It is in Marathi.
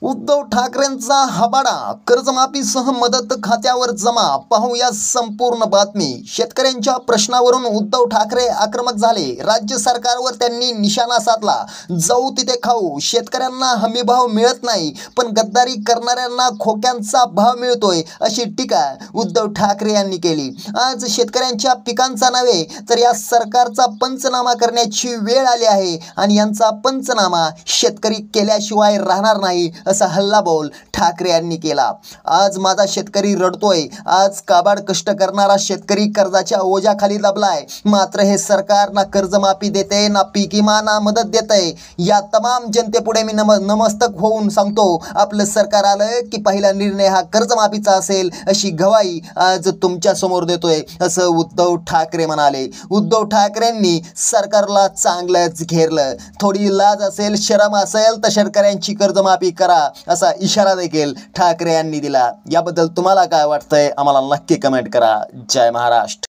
उद्धव ठाकरेंचा हबाडा, कर्जमाफीसह मदत खात्यावर जमा. पाहूया संपूर्ण बातमी. शेतकऱ्यांच्या प्रश्नावरून उद्धव ठाकरे आक्रमक झाले. राज्य सरकारवर त्यांनी निशाणा साधला. जाऊ तिथे खाऊ. शेतकऱ्यांना हमीभाव मिळत नाही, पण गद्दारी करणाऱ्यांना खोक्यांचा भाव मिळतोय, अशी टीका उद्धव ठाकरे यांनी केली. आज शेतकऱ्यांच्या पिकांचा नव्हे तर या सरकारचा पंचनामा करण्याची वेळ आली आहे आणि यांचा पंचनामा शेतकरी केल्याशिवाय राहणार नाही, असा हल्लाबोल ठाकरे यांनी केला. आज माझा शेतकरी रडतोय. आज काबाड कष्ट करणारा शेतकरी कर्जाच्या ओझ्याखाली दबलाय. मात्र हे सरकार ना कर्जमाफी देते, ना पीक विमा, ना मदत देतंय. या तमाम जनतेपुढे मी नमस्तक होऊन सांगतो, आपलं सरकार आलं की पहिला निर्णय हा कर्जमाफीचा असेल, अशी गवाही आज तुमच्या समोर देतोय, असं उद्धव ठाकरे म्हणाले. उद्धव ठाकरेंनी सरकारला चांगलंच घेरलं. थोडी लाज असेल, शरम असेल तर शेतकऱ्यांची कर्जमाफी करा, असा इशारा देखील ठाकरे यांनी दिला. याबद्दल तुम्हाला काय वाटतंय आम्हाला नक्की कमेंट करा. जय महाराष्ट्र.